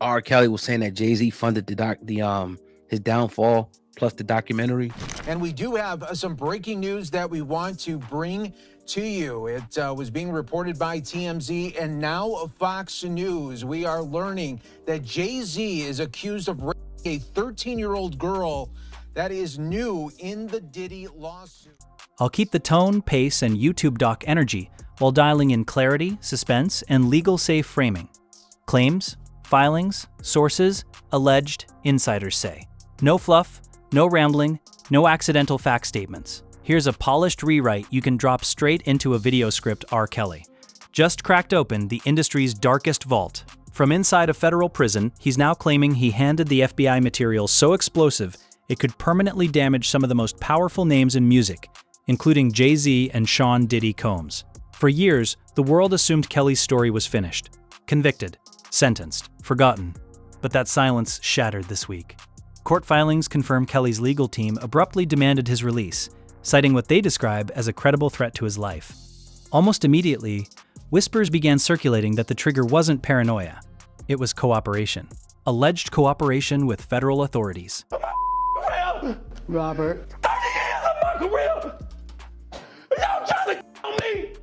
R. Kelly was saying that Jay-Z funded his downfall plus the documentary. And we do have some breaking news that we want to bring to you. It was being reported by TMZ and now Fox News. We are learning that Jay-Z is accused of raping a 13-year-old girl. That is new in the Diddy lawsuit. I'll keep the tone, pace, and YouTube doc energy while dialing in clarity, suspense, and legal safe framing. Claims, filings, sources, alleged, insiders say. No fluff, no rambling, no accidental fact statements. Here's a polished rewrite you can drop straight into a video script. R. Kelly just cracked open the industry's darkest vault. From inside a federal prison, he's now claiming he handed the FBI material so explosive it could permanently damage some of the most powerful names in music, including Jay-Z and Sean Diddy Combs. For years, the world assumed Kelly's story was finished. Convicted, sentenced, forgotten. But that silence shattered this week. Court filings confirm Kelly's legal team abruptly demanded his release, citing what they describe as a credible threat to his life. Almost immediately, whispers began circulating that the trigger wasn't paranoia. It was cooperation. Alleged cooperation with federal authorities. Robert. 30 years of my career! Y'all trying to kill me!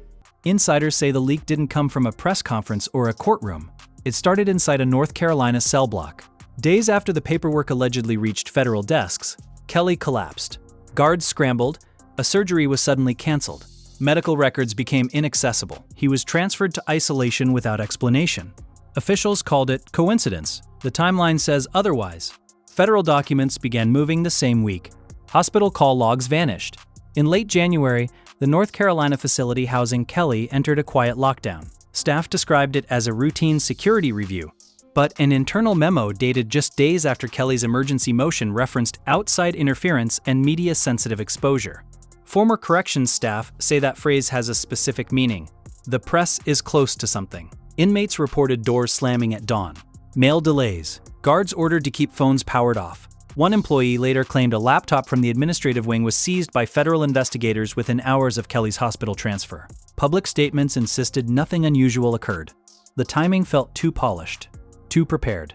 Insiders say the leak didn't come from a press conference or a courtroom. It started inside a North Carolina cell block. Days after the paperwork allegedly reached federal desks, Kelly collapsed. Guards scrambled. A surgery was suddenly canceled. Medical records became inaccessible. He was transferred to isolation without explanation. Officials called it coincidence. The timeline says otherwise. Federal documents began moving the same week. Hospital call logs vanished. In late January, the North Carolina facility housing Kelly entered a quiet lockdown. Staff described it as a routine security review. But an internal memo dated just days after Kelly's emergency motion referenced outside interference and media-sensitive exposure. Former corrections staff say that phrase has a specific meaning. The press is close to something. Inmates reported doors slamming at dawn. Mail delays. Guards ordered to keep phones powered off. One employee later claimed a laptop from the administrative wing was seized by federal investigators within hours of Kelly's hospital transfer. Public statements insisted nothing unusual occurred. The timing felt too polished. Too prepared.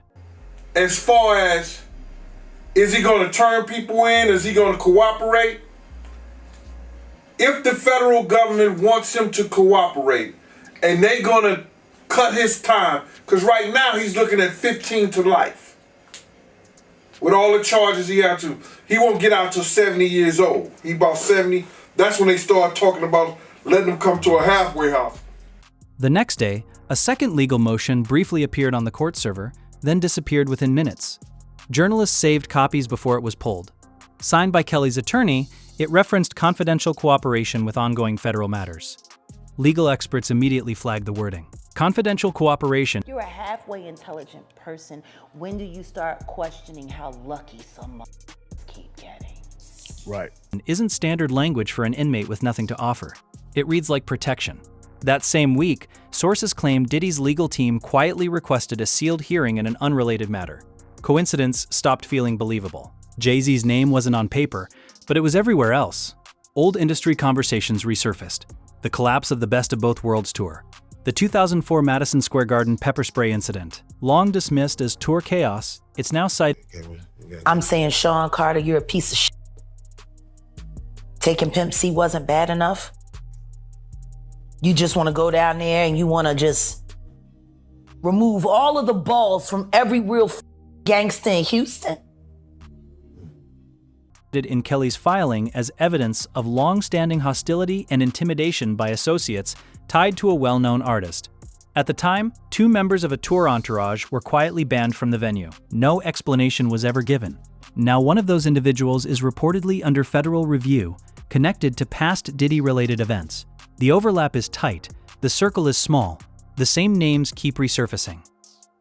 As far as, is he going to turn people in? Is he going to cooperate? If the federal government wants him to cooperate and they're going to cut his time, because right now he's looking at 15 to life. With all the charges he had to, he won't get out till 70 years old. He about 70. That's when they start talking about letting him come to a halfway house. The next day, a second legal motion briefly appeared on the court server, then disappeared within minutes. Journalists saved copies before it was pulled. Signed by Kelly's attorney, it referenced confidential cooperation with ongoing federal matters. Legal experts immediately flagged the wording. Confidential cooperation. You're a halfway intelligent person. When do you start questioning how lucky some keep getting? Right. Isn't standard language for an inmate with nothing to offer. It reads like protection. That same week, sources claim Diddy's legal team quietly requested a sealed hearing in an unrelated matter. Coincidence stopped feeling believable. Jay-Z's name wasn't on paper, but it was everywhere else. Old industry conversations resurfaced. The collapse of the Best of Both Worlds tour. The 2004 Madison Square Garden pepper spray incident. Long dismissed as tour chaos, it's now cited. I'm saying, Sean Carter, you're a piece of shit. Taking Pimp C wasn't bad enough. You just want to go down there and you want to just remove all of the balls from every real gangster in Houston. In Kelly's filing as evidence of long-standing hostility and intimidation by associates tied to a well-known artist. At the time, 2 members of a tour entourage were quietly banned from the venue. No explanation was ever given. Now one of those individuals is reportedly under federal review, connected to past Diddy-related events. The overlap is tight, the circle is small, the same names keep resurfacing.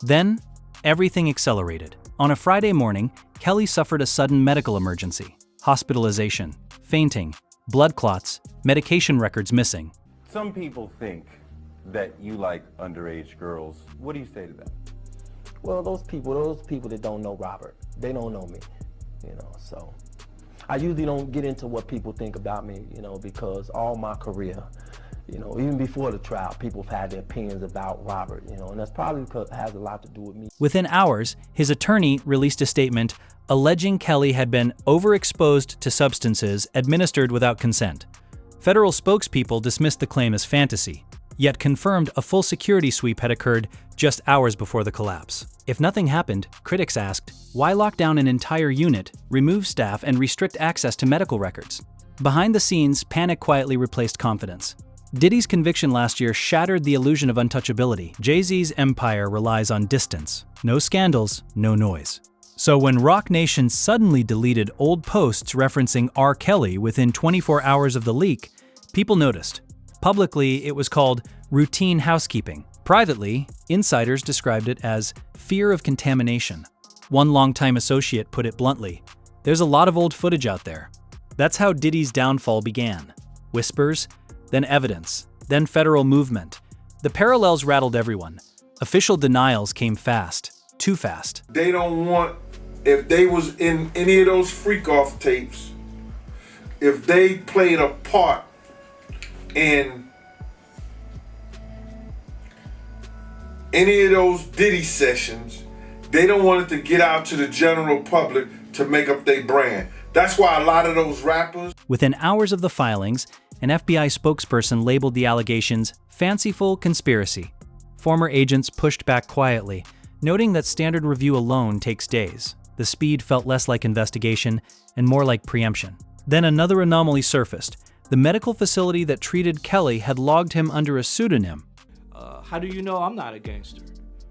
Then, everything accelerated. On a Friday morning, Kelly suffered a sudden medical emergency. Hospitalization, fainting, blood clots, medication records missing. Some people think that you like underage girls. What do you say to them? Well, those people that don't know Robert, they don't know me, so I usually don't get into what people think about me, because all my career, You know, even before the trial, people have had their opinions about Robert, you know, and that's probably because it has a lot to do with me. Within hours, his attorney released a statement alleging Kelly had been overexposed to substances administered without consent. Federal spokespeople dismissed the claim as fantasy, yet confirmed a full security sweep had occurred just hours before the collapse. If nothing happened, critics asked, why lock down an entire unit, remove staff, and restrict access to medical records? Behind the scenes, panic quietly replaced confidence. Diddy's conviction last year shattered the illusion of untouchability. Jay-Z's empire relies on distance. No scandals, no noise. So when Rock Nation suddenly deleted old posts referencing R. Kelly within 24 hours of the leak, people noticed. Publicly, it was called routine housekeeping. Privately, insiders described it as fear of contamination. One longtime associate put it bluntly, there's a lot of old footage out there. That's how Diddy's downfall began. Whispers, then evidence, then federal movement. The parallels rattled everyone. Official denials came fast, too fast. They don't want, if they was in any of those freak-off tapes, if they played a part in any of those Diddy sessions, they don't want it to get out to the general public to make up their brand. That's why a lot of those rappers... Within hours of the filings, an FBI spokesperson labeled the allegations fanciful conspiracy. Former agents pushed back quietly, noting that standard review alone takes days. The speed felt less like investigation and more like preemption. Then another anomaly surfaced. The medical facility that treated Kelly had logged him under a pseudonym. How do you know I'm not a gangster?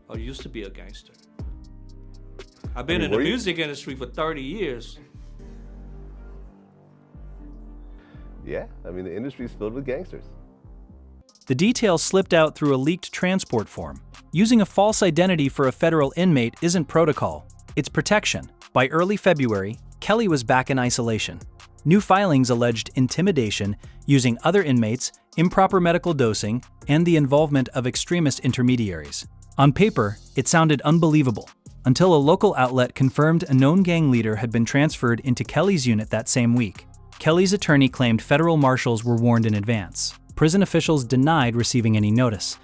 Or used to be a gangster? I've been in the music industry for 30 years. Yeah, I mean, the industry is filled with gangsters. The details slipped out through a leaked transport form. Using a false identity for a federal inmate isn't protocol, it's protection. By early February, Kelly was back in isolation. New filings alleged intimidation using other inmates, improper medical dosing, and the involvement of extremist intermediaries. On paper, it sounded unbelievable, until a local outlet confirmed a known gang leader had been transferred into Kelly's unit that same week. Kelly's attorney claimed federal marshals were warned in advance. Prison officials denied receiving any notice.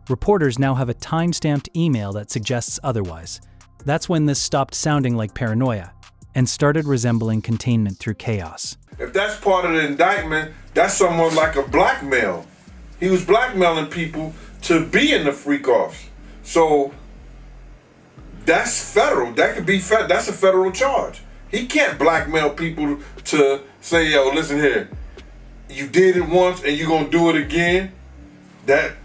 Reporters now have a time-stamped email that suggests otherwise. That's when this stopped sounding like paranoia and started resembling containment through chaos. If that's part of the indictment, that's somewhat like a blackmail. He was blackmailing people to be in the freak-offs. So that's federal. That could be that's a federal charge. He can't blackmail people to say, yo, listen here, you did it once and you're gonna do it again. That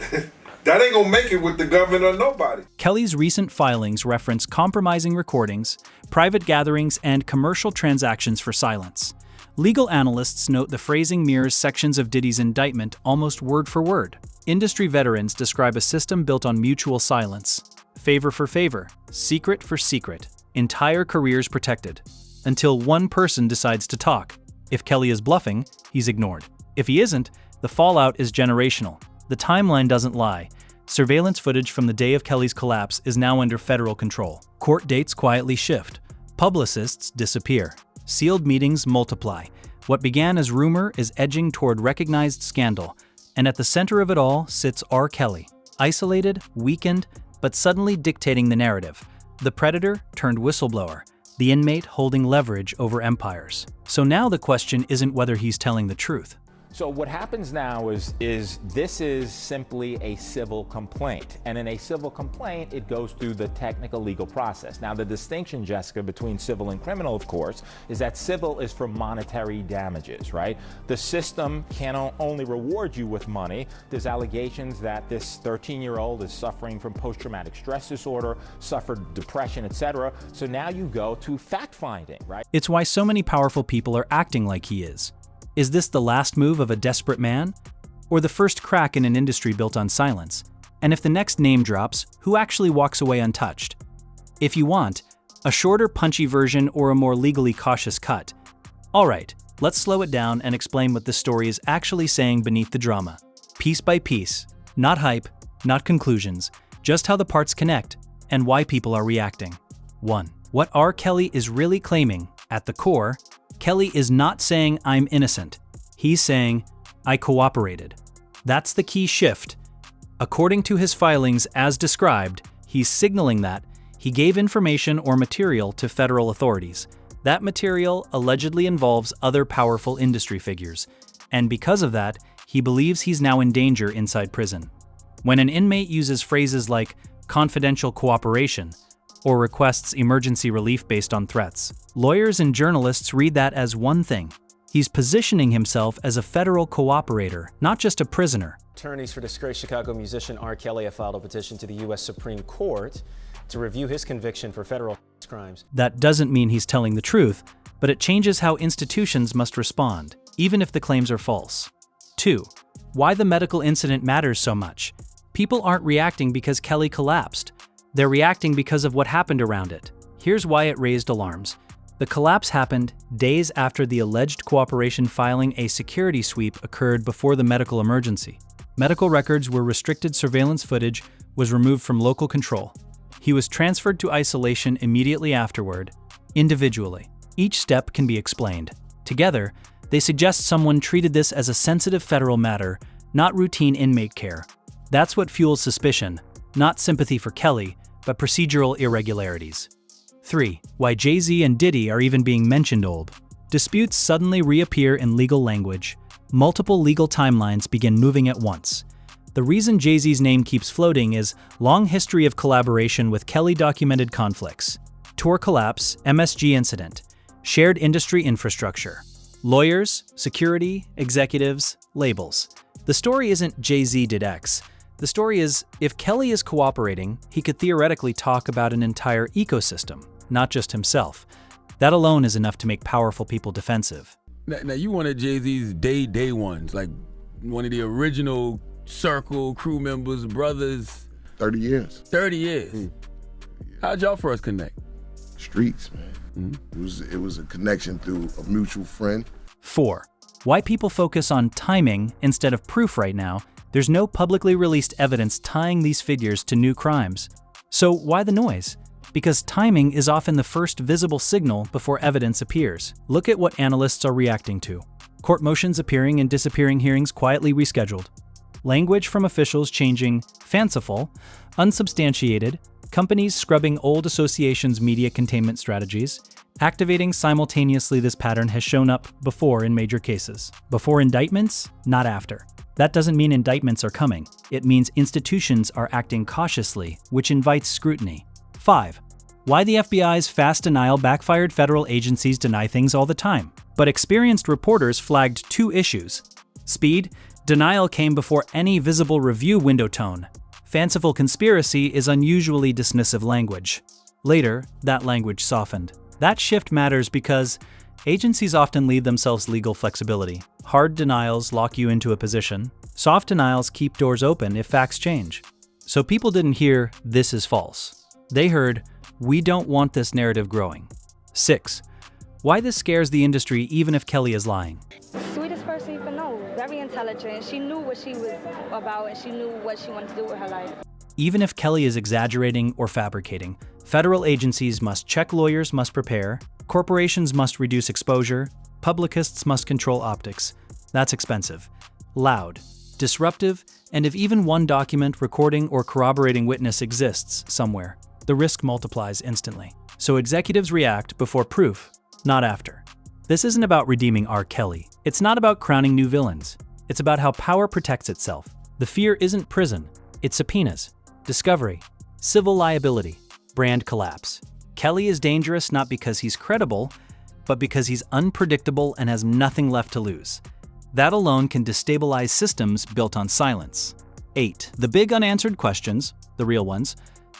ain't gonna make it with the government or nobody. Kelly's recent filings reference compromising recordings, private gatherings, and commercial transactions for silence. Legal analysts note the phrasing mirrors sections of Diddy's indictment almost word for word. Industry veterans describe a system built on mutual silence. Favor for favor, secret for secret, entire careers protected. Until one person decides to talk. If Kelly is bluffing, he's ignored. If he isn't, the fallout is generational. The timeline doesn't lie. Surveillance footage from the day of Kelly's collapse is now under federal control. Court dates quietly shift. Publicists disappear. Sealed meetings multiply. What began as rumor is edging toward recognized scandal. And at the center of it all sits R. Kelly. Isolated, weakened, but suddenly dictating the narrative. The predator turned whistleblower. The inmate holding leverage over empires. So now the question isn't whether he's telling the truth. So what happens now is this is simply a civil complaint. And in a civil complaint, it goes through the technical legal process. Now, the distinction, Jessica, between civil and criminal, of course, is that civil is for monetary damages, right? The system can only reward you with money. There's allegations that this 13-year-old is suffering from post-traumatic stress disorder, suffered depression, etc. So now you go to fact-finding, right? It's why so many powerful people are acting like he is. Is this the last move of a desperate man? Or the first crack in an industry built on silence? And if the next name drops, who actually walks away untouched? If you want, a shorter, punchy version or a more legally cautious cut. Alright, let's slow it down and explain what this story is actually saying beneath the drama. Piece by piece. Not hype, not conclusions, just how the parts connect and why people are reacting. 1. What R. Kelly is really claiming, at the core, Kelly is not saying I'm innocent. He's saying, I cooperated. That's the key shift. According to his filings as described, he's signaling that he gave information or material to federal authorities. That material allegedly involves other powerful industry figures, and because of that, he believes he's now in danger inside prison. When an inmate uses phrases like confidential cooperation or requests emergency relief based on threats, lawyers and journalists read that as one thing. He's positioning himself as a federal cooperator, not just a prisoner. Attorneys for disgraced Chicago musician R. Kelly have filed a petition to the U.S. Supreme Court to review his conviction for federal crimes. That doesn't mean he's telling the truth, but it changes how institutions must respond, even if the claims are false. 2. Why the medical incident matters so much. People aren't reacting because Kelly collapsed. They're reacting because of what happened around it. Here's why it raised alarms. The collapse happened days after the alleged cooperation filing a security sweep occurred before the medical emergency. Medical records were restricted, surveillance footage was removed from local control. He was transferred to isolation immediately afterward, individually. Each step can be explained. Together, they suggest someone treated this as a sensitive federal matter, not routine inmate care. That's what fuels suspicion, not sympathy for Kelly, but procedural irregularities. 3. Why Jay-Z and Diddy are even being mentioned. Disputes suddenly reappear in legal language. Multiple legal timelines begin moving at once. The reason Jay-Z's name keeps floating is long history of collaboration with Kelly, documented conflicts, tour collapse, MSG incident, shared industry infrastructure, lawyers, security, executives, labels. The story isn't Jay-Z did X. The story is, if Kelly is cooperating, he could theoretically talk about an entire ecosystem, not just himself. That alone is enough to make powerful people defensive. Now you one of Jay-Z's day ones, like one of the original Circle crew members, brothers. 30 years. 30 years. How'd y'all first connect? Streets, man. It was a connection through a mutual friend. 4. Why people focus on timing instead of proof right now. There's no publicly released evidence tying these figures to new crimes. So why the noise? Because timing is often the first visible signal before evidence appears. Look at what analysts are reacting to. Court motions appearing and disappearing, hearings quietly rescheduled. Language from officials changing fanciful, unsubstantiated, companies scrubbing old associations' media containment strategies. Activating simultaneously, this pattern has shown up before in major cases. Before indictments, not after. That doesn't mean indictments are coming. It means institutions are acting cautiously, which invites scrutiny. 5. Why the FBI's fast denial backfired. Federal agencies deny things all the time. But experienced reporters flagged 2 issues. Speed. Denial came before any visible review window. Tone. Fanciful conspiracy is unusually dismissive language. Later, that language softened. That shift matters because agencies often leave themselves legal flexibility. Hard denials lock you into a position. Soft denials keep doors open if facts change. So people didn't hear, "This is false." They heard, "We don't want this narrative growing." 6. Why this scares the industry even if Kelly is lying. Sweetest person you can know. Very intelligent. She knew what she was about and she knew what she wanted to do with her life. Even if Kelly is exaggerating or fabricating, federal agencies must check, lawyers must prepare, corporations must reduce exposure, publicists must control optics. That's expensive, loud, disruptive, and if even one document, recording, or corroborating witness exists somewhere, the risk multiplies instantly. So executives react before proof, not after. This isn't about redeeming R. Kelly. It's not about crowning new villains. It's about how power protects itself. The fear isn't prison, it's subpoenas, discovery, civil liability, brand collapse. Kelly is dangerous not because he's credible, but because he's unpredictable and has nothing left to lose. That alone can destabilize systems built on silence. 8. The big unanswered questions, the real ones.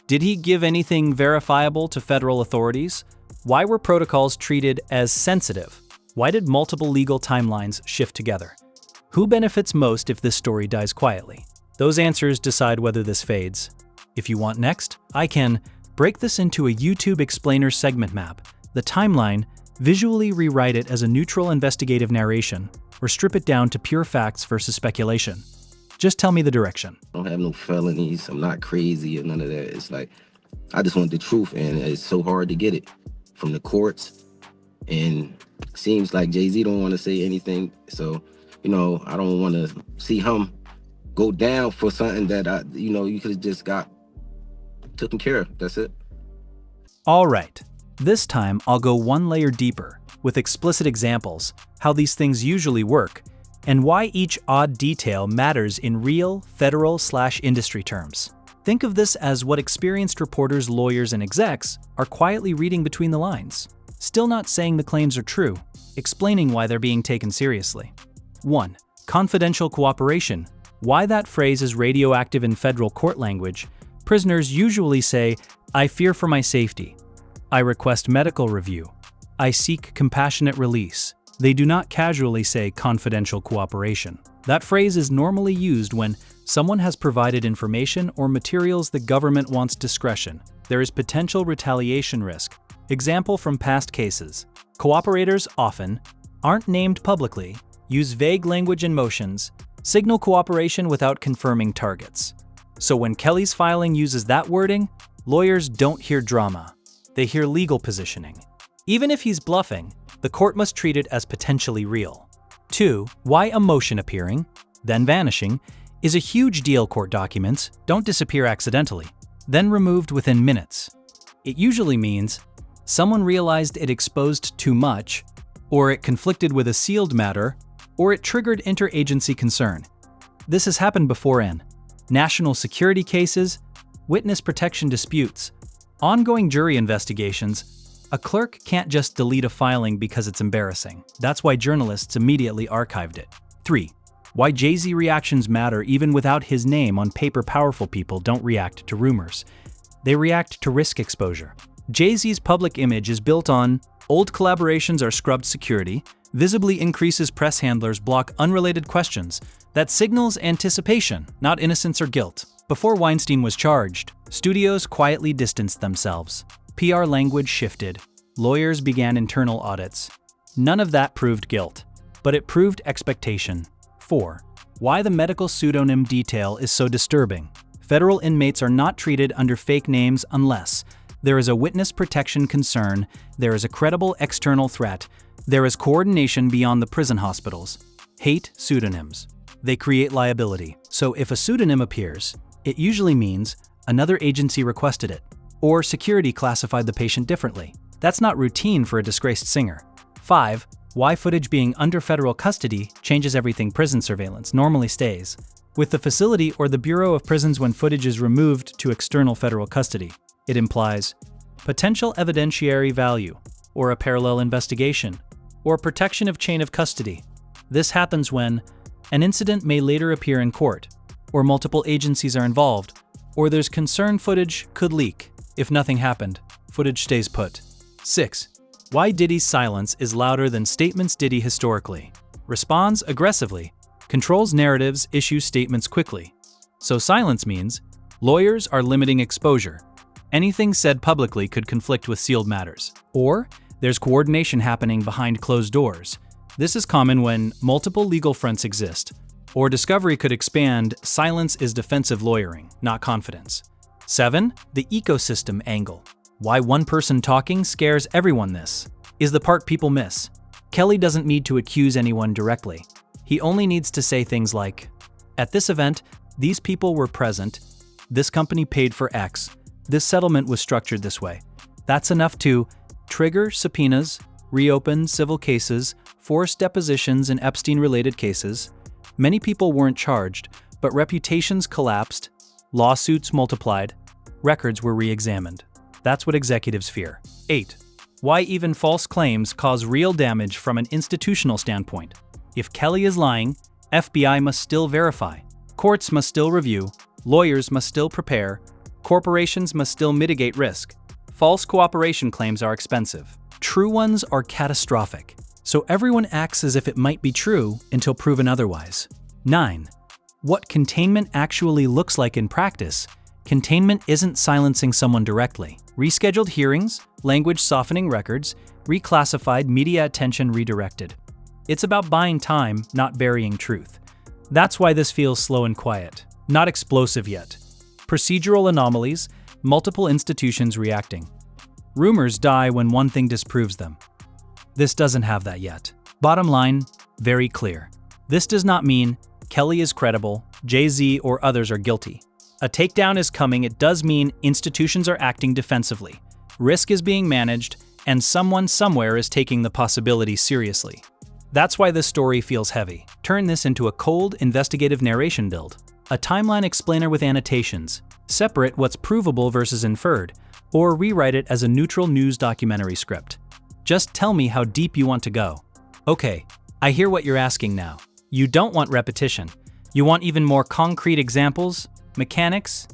Did he give anything verifiable to federal authorities? Why were protocols treated as sensitive? Why did multiple legal timelines shift together? Who benefits most if this story dies quietly? Those answers decide whether this fades. If you want next, I can break this into a YouTube explainer segment map, the timeline, visually rewrite it as a neutral investigative narration, or strip it down to pure facts versus speculation. Just tell me the direction. I don't have no felonies. I'm not crazy or none of that. It's like, I just want the truth, and it's so hard to get it from the courts. And it seems like Jay-Z don't want to say anything. So, I don't want to see him go down for something that you could have just got taken care of. That's it. All right, this time I'll go one layer deeper with explicit examples, how these things usually work, and why each odd detail matters in real federal/industry terms. Think of this as what experienced reporters, lawyers, and execs are quietly reading between the lines, still not saying the claims are true, explaining why they're being taken seriously. 1. Confidential cooperation. Why that phrase is radioactive in federal court language. Prisoners usually say, "I fear for my safety." "I request medical review." "I seek compassionate release." They do not casually say confidential cooperation. That phrase is normally used when someone has provided information or materials the government wants discretion. There is potential retaliation risk. Example from past cases. Cooperators often aren't named publicly, use vague language and motions, signal cooperation without confirming targets. So when Kelly's filing uses that wording, lawyers don't hear drama. They hear legal positioning. Even if he's bluffing, the court must treat it as potentially real. 2. Why a motion appearing, then vanishing, is a huge deal. Court documents don't disappear accidentally, then removed within minutes. It usually means someone realized it exposed too much, or it conflicted with a sealed matter, or it triggered interagency concern. This has happened before in national security cases, witness protection disputes, ongoing jury investigations. A clerk can't just delete a filing because it's embarrassing. That's why journalists immediately archived it. 3. Why Jay-Z reactions matter even without his name on paper. Powerful people don't react to rumors. They react to risk exposure. Jay-Z's public image is built on old collaborations are scrubbed security, visibly increases press handlers block unrelated questions. That signals anticipation, not innocence or guilt. Before Weinstein was charged, studios quietly distanced themselves. PR language shifted. Lawyers began internal audits. None of that proved guilt, but it proved expectation. 4. Why the medical pseudonym detail is so disturbing. Federal inmates are not treated under fake names unless there is a witness protection concern, there is a credible external threat, there is coordination beyond the prison hospitals. Hate pseudonyms. They create liability. So if a pseudonym appears, it usually means another agency requested it, or security classified the patient differently. That's not routine for a disgraced singer. 5. Why footage being under federal custody changes everything. Prison surveillance normally stays with the facility or the Bureau of Prisons. When footage is removed to external federal custody, it implies potential evidentiary value, or a parallel investigation, or protection of chain of custody. This happens when an incident may later appear in court, or multiple agencies are involved, or there's concern footage could leak. If nothing happened, footage stays put. 6. Why Diddy's silence is louder than statements. Diddy historically responds aggressively, controls narratives, issues statements quickly. So silence means lawyers are limiting exposure. Anything said publicly could conflict with sealed matters. Or there's coordination happening behind closed doors. This is common when multiple legal fronts exist. Or discovery could expand. Silence is defensive lawyering, not confidence. 7. The ecosystem angle. Why one person talking scares everyone. This is the part people miss. Kelly doesn't need to accuse anyone directly. He only needs to say things like, "At this event, these people were present, this company paid for X, this settlement was structured this way." That's enough to trigger subpoenas, reopen civil cases, force depositions in Epstein-related cases. Many people weren't charged, but reputations collapsed, lawsuits multiplied, records were re-examined. That's what executives fear. 8. Why even false claims cause real damage from an institutional standpoint. If Kelly is lying, FBI must still verify, courts must still review, lawyers must still prepare, corporations must still mitigate risk. False cooperation claims are expensive. True ones are catastrophic. So everyone acts as if it might be true until proven otherwise. 9. What containment actually looks like in practice. Containment isn't silencing someone directly. Rescheduled hearings, language softening records, reclassified media attention redirected. It's about buying time, not burying truth. That's why this feels slow and quiet, not explosive yet. Procedural anomalies, multiple institutions reacting. Rumors die when one thing disproves them. This doesn't have that yet. Bottom line, very clear. This does not mean Kelly is credible, Jay-Z or others are guilty. A takedown is coming. It does mean institutions are acting defensively. Risk is being managed, and someone somewhere is taking the possibility seriously. That's why this story feels heavy. Turn this into a cold, investigative narration build. A timeline explainer with annotations. Separate what's provable versus inferred, or rewrite it as a neutral news documentary script. Just tell me how deep you want to go. Okay, I hear what you're asking now. You don't want repetition. You want even more concrete examples, mechanics,